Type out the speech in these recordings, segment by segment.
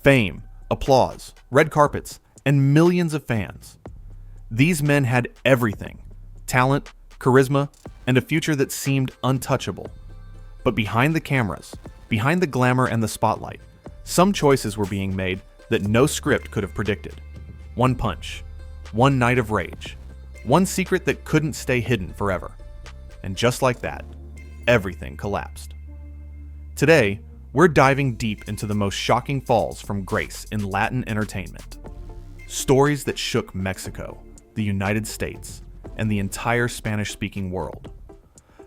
Fame, applause, red carpets, and millions of fans. These men had everything: talent, charisma, and a future that seemed untouchable. But behind the cameras, behind the glamour and the spotlight, some choices were being made that no script could have predicted. One punch, one night of rage, one secret that couldn't stay hidden forever. And just like that, everything collapsed. Today, we're diving deep into the most shocking falls from grace in Latin entertainment. Stories that shook Mexico, the United States, and the entire Spanish-speaking world.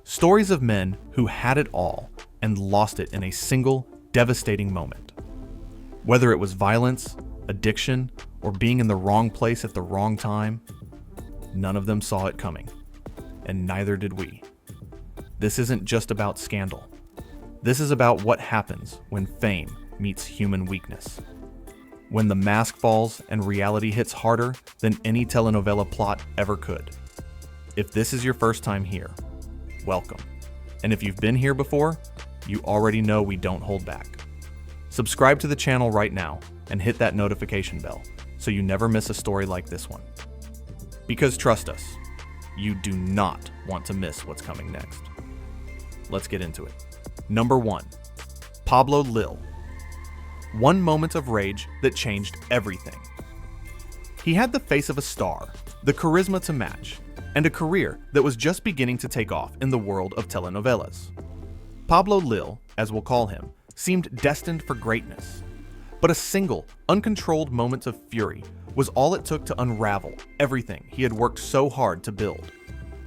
Stories of men who had it all and lost it in a single, devastating moment. Whether it was violence, addiction, or being in the wrong place at the wrong time, none of them saw it coming, and neither did we. This isn't just about scandal. This is about what happens when fame meets human weakness. When the mask falls and reality hits harder than any telenovela plot ever could. If this is your first time here, welcome. And if you've been here before, you already know we don't hold back. Subscribe to the channel right now and hit that notification bell so you never miss a story like this one. Because trust us, you do not want to miss what's coming next. Let's get into it. Number 1. Pablo Lil. One moment of rage that changed everything. He had the face of a star, the charisma to match, and a career that was just beginning to take off in the world of telenovelas. Pablo Lil, as we'll call him, seemed destined for greatness. But a single, uncontrolled moment of fury was all it took to unravel everything he had worked so hard to build.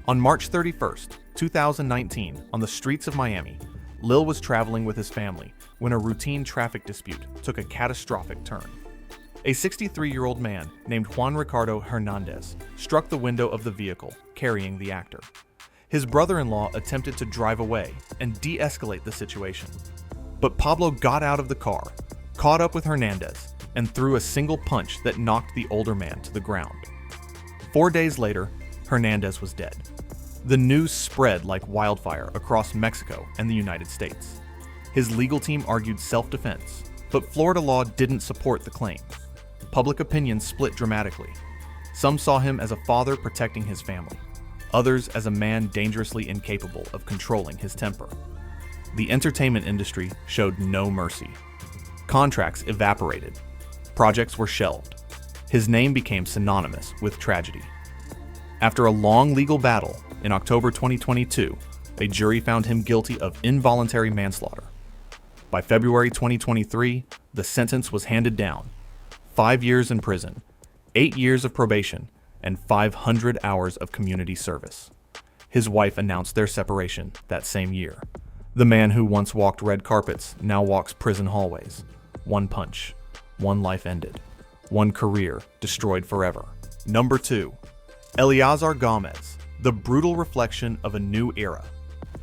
On March 31st, 2019, on the streets of Miami, Lil was traveling with his family when a routine traffic dispute took a catastrophic turn. A 63-year-old man named Juan Ricardo Hernandez struck the window of the vehicle carrying the actor. His brother-in-law attempted to drive away and de-escalate the situation. But Pablo got out of the car, caught up with Hernandez, and threw a single punch that knocked the older man to the ground. 4 days later, Hernandez was dead. The news spread like wildfire across Mexico and the United States. His legal team argued self-defense, but Florida law didn't support the claim. Public opinion split dramatically. Some saw him as a father protecting his family, others as a man dangerously incapable of controlling his temper. The entertainment industry showed no mercy. Contracts evaporated. Projects were shelved. His name became synonymous with tragedy. After a long legal battle, in October 2022, a jury found him guilty of involuntary manslaughter. By February 2023, the sentence was handed down: 5 years in prison, 8 years of probation, and 500 hours of community service. His wife announced their separation that same year. The man who once walked red carpets now walks prison hallways. One punch, one life ended, one career destroyed forever. Number 2. Eleazar Gomez, the brutal reflection of a new era.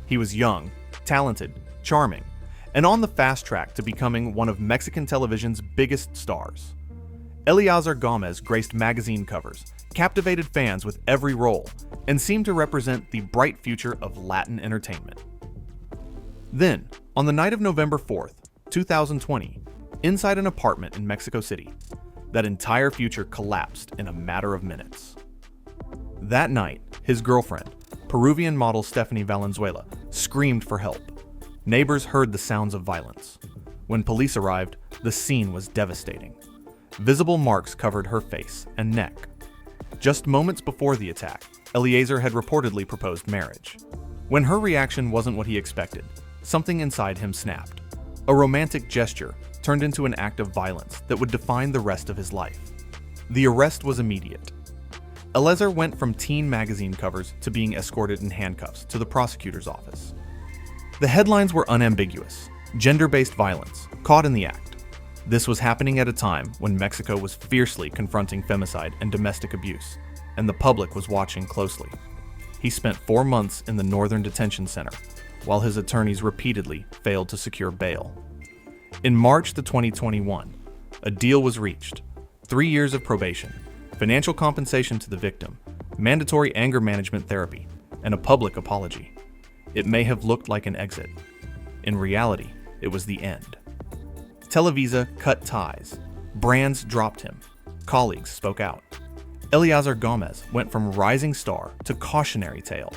He was young, talented, charming, and on the fast track to becoming one of Mexican television's biggest stars. Eleazar Gomez graced magazine covers, captivated fans with every role, and seemed to represent the bright future of Latin entertainment. Then, on the night of November 4th, 2020, inside an apartment in Mexico City, that entire future collapsed in a matter of minutes. That night, his girlfriend, Peruvian model Stephanie Valenzuela, screamed for help. Neighbors heard the sounds of violence. When police arrived, the scene was devastating. Visible marks covered her face and neck. Just moments before the attack, Eleazar had reportedly proposed marriage. When her reaction wasn't what he expected, something inside him snapped. A romantic gesture turned into an act of violence that would define the rest of his life. The arrest was immediate. Eleazar went from teen magazine covers to being escorted in handcuffs to the prosecutor's office. The headlines were unambiguous: gender-based violence, caught in the act. This was happening at a time when Mexico was fiercely confronting femicide and domestic abuse, and the public was watching closely. He spent 4 months in the Northern Detention Center, while his attorneys repeatedly failed to secure bail. In March 2021, a deal was reached: 3 years of probation, financial compensation to the victim, mandatory anger management therapy, and a public apology. It may have looked like an exit. In reality, it was the end. Televisa cut ties. Brands dropped him. Colleagues spoke out. Eleazar Gomez went from rising star to cautionary tale,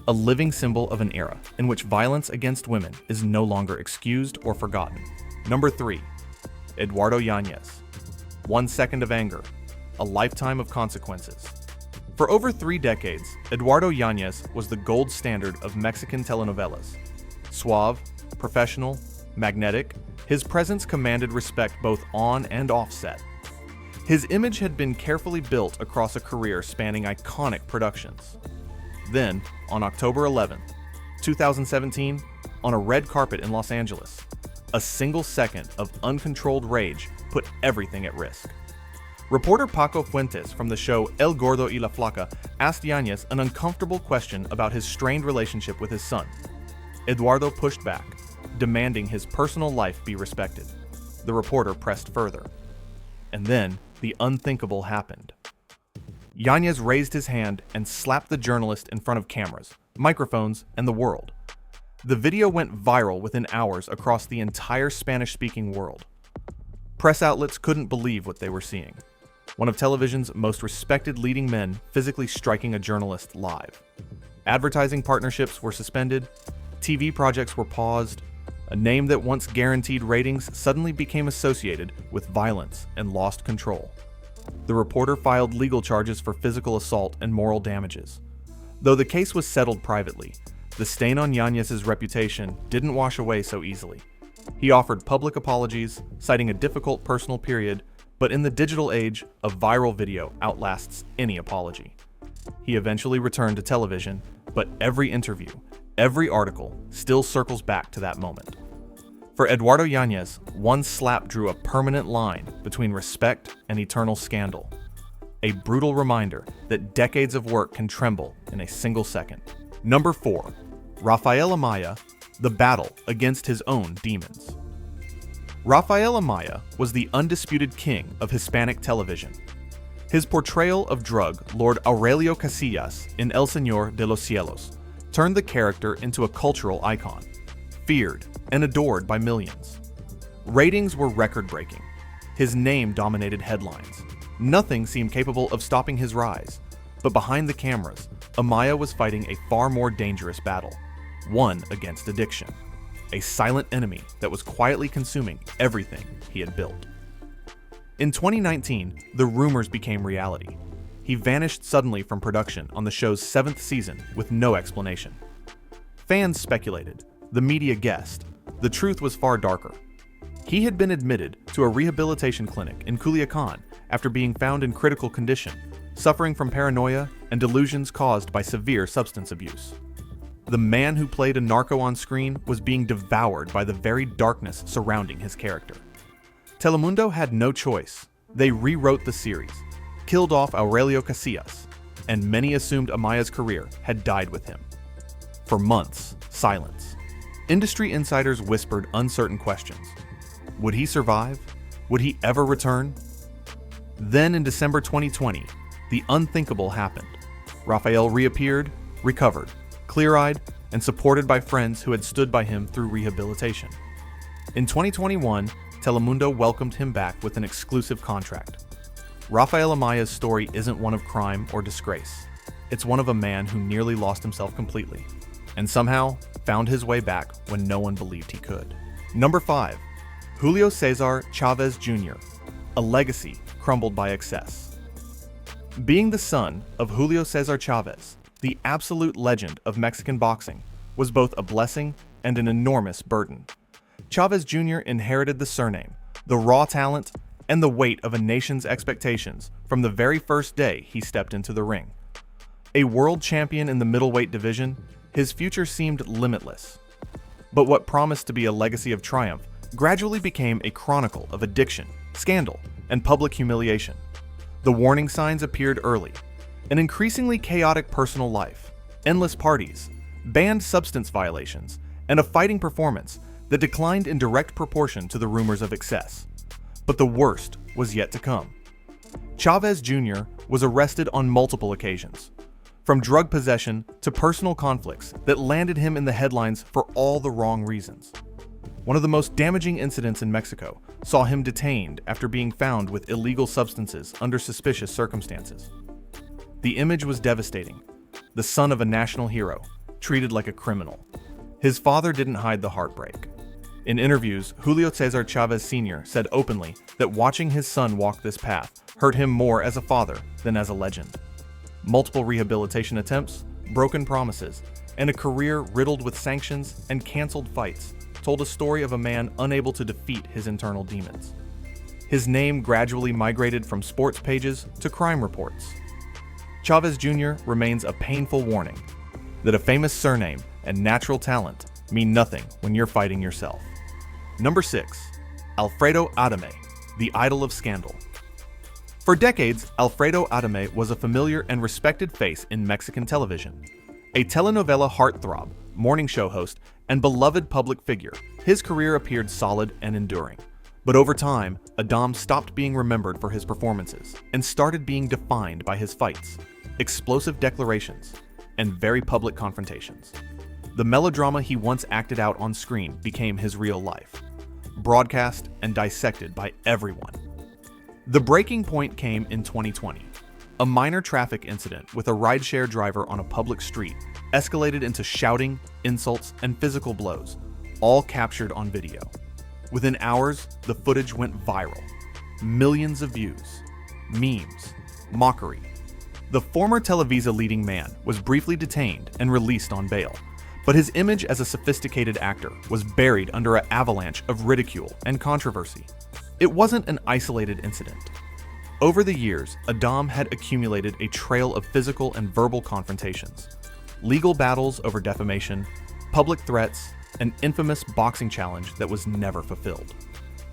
a living symbol of an era in which violence against women is no longer excused or forgotten. Number 3. Eduardo Yanez. 1 second of anger, a lifetime of consequences. For over 3 decades, Eduardo Yanez was the gold standard of Mexican telenovelas. Suave, professional, magnetic, his presence commanded respect both on and off set. His image had been carefully built across a career spanning iconic productions. Then, on October 11, 2017, on a red carpet in Los Angeles, a single second of uncontrolled rage put everything at risk. Reporter Paco Fuentes from the show El Gordo y la Flaca asked Yanez an uncomfortable question about his strained relationship with his son. Eduardo pushed back, demanding his personal life be respected. The reporter pressed further. And then, the unthinkable happened. Yanez raised his hand and slapped the journalist in front of cameras, microphones, and the world. The video went viral within hours across the entire Spanish-speaking world. Press outlets couldn't believe what they were seeing. One of television's most respected leading men physically striking a journalist live. Advertising partnerships were suspended, TV projects were paused, a name that once guaranteed ratings suddenly became associated with violence and lost control. The reporter filed legal charges for physical assault and moral damages. Though the case was settled privately, the stain on Yanez's reputation didn't wash away so easily. He offered public apologies, citing a difficult personal period, but in the digital age, a viral video outlasts any apology. He eventually returned to television, but every interview, every article still circles back to that moment. For Eduardo Yanez, one slap drew a permanent line between respect and eternal scandal. A brutal reminder that decades of work can tremble in a single second. Number 4. Rafael Amaya, the battle against his own demons. Rafael Amaya was the undisputed king of Hispanic television. His portrayal of drug Lord Aurelio Casillas in El Señor de los Cielos turned the character into a cultural icon, feared and adored by millions. Ratings were record-breaking. His name dominated headlines. Nothing seemed capable of stopping his rise. But behind the cameras, Amaya was fighting a far more dangerous battle, one against addiction, a silent enemy that was quietly consuming everything he had built. In 2019, the rumors became reality. He vanished suddenly from production on the show's 7th season with no explanation. Fans speculated, the media guessed. The truth was far darker. He had been admitted to a rehabilitation clinic in Culiacan after being found in critical condition, suffering from paranoia and delusions caused by severe substance abuse. The man who played a narco on screen was being devoured by the very darkness surrounding his character. Telemundo had no choice. They rewrote the series, killed off Aurelio Casillas, and many assumed Amaya's career had died with him. For months, silence. Industry insiders whispered uncertain questions. Would he survive? Would he ever return? Then in December 2020, the unthinkable happened. Rafael reappeared, recovered, clear-eyed, and supported by friends who had stood by him through rehabilitation. In 2021, Telemundo welcomed him back with an exclusive contract. Rafael Amaya's story isn't one of crime or disgrace. It's one of a man who nearly lost himself completely, and somehow found his way back when no one believed he could. Number 5. Julio Cesar Chavez Jr., a legacy crumbled by excess. Being the son of Julio Cesar Chavez, the absolute legend of Mexican boxing, was both a blessing and an enormous burden. Chavez Jr. inherited the surname, the raw talent, and the weight of a nation's expectations from the very first day he stepped into the ring. A world champion in the middleweight division, his future seemed limitless. But what promised to be a legacy of triumph gradually became a chronicle of addiction, scandal, and public humiliation. The warning signs appeared early. An increasingly chaotic personal life, endless parties, banned substance violations, and a fighting performance that declined in direct proportion to the rumors of excess. But the worst was yet to come. Chavez Jr. was arrested on multiple occasions, from drug possession to personal conflicts that landed him in the headlines for all the wrong reasons. One of the most damaging incidents in Mexico saw him detained after being found with illegal substances under suspicious circumstances. The image was devastating. The son of a national hero, treated like a criminal. His father didn't hide the heartbreak. In interviews, Julio Cesar Chavez Sr. said openly that watching his son walk this path hurt him more as a father than as a legend. Multiple rehabilitation attempts, broken promises, and a career riddled with sanctions and canceled fights told a story of a man unable to defeat his internal demons. His name gradually migrated from sports pages to crime reports. Chavez Jr. remains a painful warning that a famous surname and natural talent mean nothing when you're fighting yourself. Number 6. Alfredo Adame, the idol of scandal. For decades, Alfredo Adame was a familiar and respected face in Mexican television. A telenovela heartthrob, morning show host, and beloved public figure, his career appeared solid and enduring. But over time, Adame stopped being remembered for his performances and started being defined by his fights, explosive declarations, and very public confrontations. The melodrama he once acted out on screen became his real life, broadcast and dissected by everyone. The breaking point came in 2020. A minor traffic incident with a rideshare driver on a public street escalated into shouting, insults, and physical blows, all captured on video. Within hours, the footage went viral. Millions of views, memes, mockery. The former Televisa leading man was briefly detained and released on bail, but his image as a sophisticated actor was buried under an avalanche of ridicule and controversy. It wasn't an isolated incident. Over the years, Adame had accumulated a trail of physical and verbal confrontations, legal battles over defamation, public threats, an infamous boxing challenge that was never fulfilled.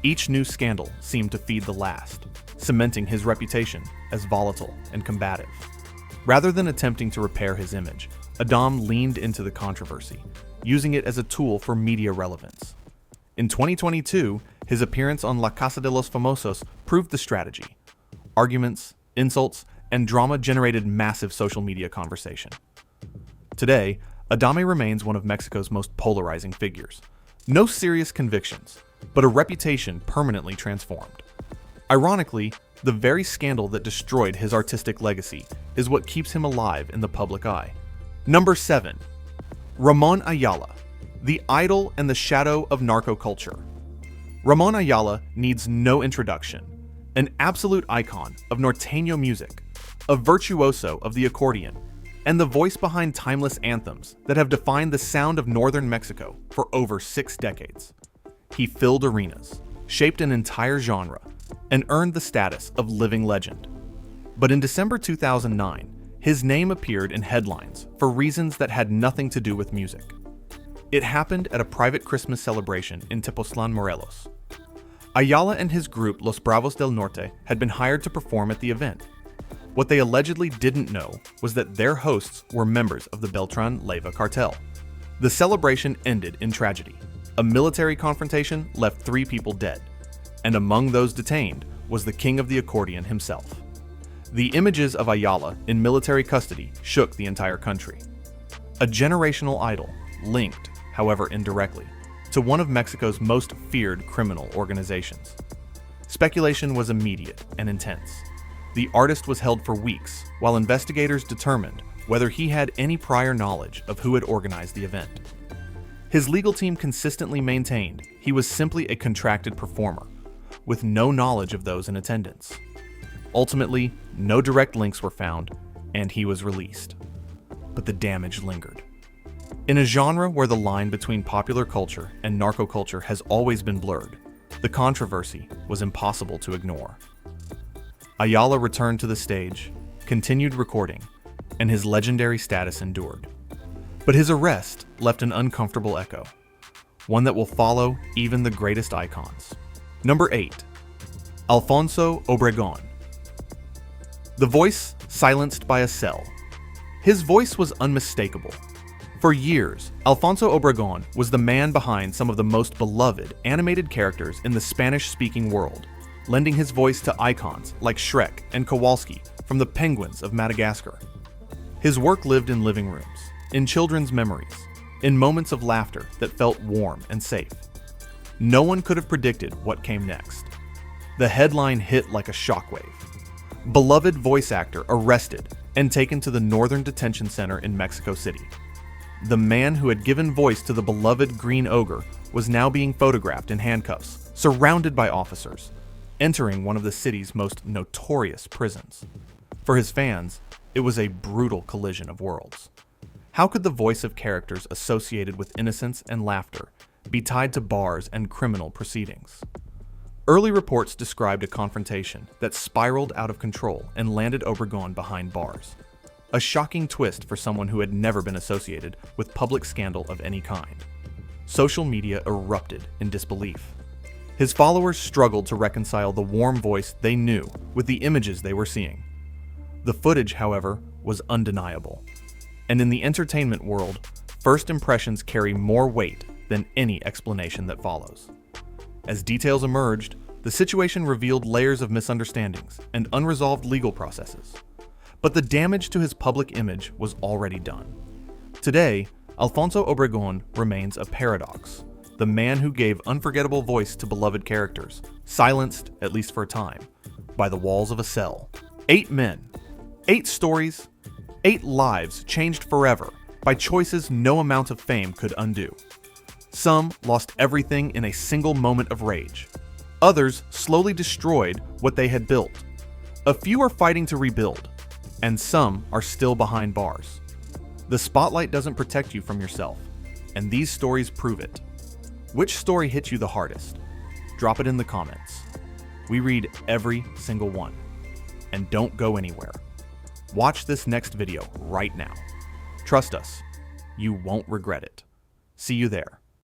Each new scandal seemed to feed the last, cementing his reputation as volatile and combative. Rather than attempting to repair his image, Adame leaned into the controversy, using it as a tool for media relevance. In 2022, his appearance on La Casa de los Famosos proved the strategy. Arguments, insults, and drama generated massive social media conversation. Today, Adame remains one of Mexico's most polarizing figures. No serious convictions, but a reputation permanently transformed. Ironically, the very scandal that destroyed his artistic legacy is what keeps him alive in the public eye. Number 7. Ramon Ayala, the idol and the shadow of narco culture. Ramon Ayala needs no introduction. An absolute icon of norteño music, a virtuoso of the accordion, and the voice behind timeless anthems that have defined the sound of northern Mexico for over 6 decades. He filled arenas, shaped an entire genre, and earned the status of living legend. But in December 2009, his name appeared in headlines for reasons that had nothing to do with music. It happened at a private Christmas celebration in Tepoztlán, Morelos. Ayala and his group Los Bravos del Norte had been hired to perform at the event. What they allegedly didn't know was that their hosts were members of the Beltran Leyva cartel. The celebration ended in tragedy. A military confrontation left 3 people dead, and among those detained was the king of the accordion himself. The images of Ayala in military custody shook the entire country. A generational idol linked, however indirectly, to one of Mexico's most feared criminal organizations. Speculation was immediate and intense. The artist was held for weeks while investigators determined whether he had any prior knowledge of who had organized the event. His legal team consistently maintained he was simply a contracted performer, with no knowledge of those in attendance. Ultimately, no direct links were found, and he was released. But the damage lingered. In a genre where the line between popular culture and narco-culture has always been blurred, the controversy was impossible to ignore. Ayala returned to the stage, continued recording, and his legendary status endured. But his arrest left an uncomfortable echo, one that will follow even the greatest icons. Number 8. Alfonso Obregón. The voice silenced by a cell. His voice was unmistakable. For years, Alfonso Obregón was the man behind some of the most beloved animated characters in the Spanish-speaking world, lending his voice to icons like Shrek and Kowalski from the Penguins of Madagascar. His work lived in living rooms, in children's memories, in moments of laughter that felt warm and safe. No one could have predicted what came next. The headline hit like a shockwave. Beloved voice actor arrested and taken to the Northern Detention Center in Mexico City. The man who had given voice to the beloved Green Ogre was now being photographed in handcuffs, surrounded by officers, entering one of the city's most notorious prisons. For his fans, it was a brutal collision of worlds. How could the voice of characters associated with innocence and laughter be tied to bars and criminal proceedings? Early reports described a confrontation that spiraled out of control and landed Obregon behind bars. A shocking twist for someone who had never been associated with public scandal of any kind. Social media erupted in disbelief. His followers struggled to reconcile the warm voice they knew with the images they were seeing. The footage, however, was undeniable. And in the entertainment world, first impressions carry more weight than any explanation that follows. As details emerged, the situation revealed layers of misunderstandings and unresolved legal processes. But the damage to his public image was already done. Today, Alfonso Obregon remains a paradox, the man who gave unforgettable voice to beloved characters, silenced, at least for a time, by the walls of a cell. 8 men, 8 stories, 8 lives changed forever by choices no amount of fame could undo. Some lost everything in a single moment of rage. Others slowly destroyed what they had built. A few are fighting to rebuild, and some are still behind bars. The spotlight doesn't protect you from yourself, and these stories prove it. Which story hit you the hardest? Drop it in the comments. We read every single one. And don't go anywhere. Watch this next video right now. Trust us, you won't regret it. See you there.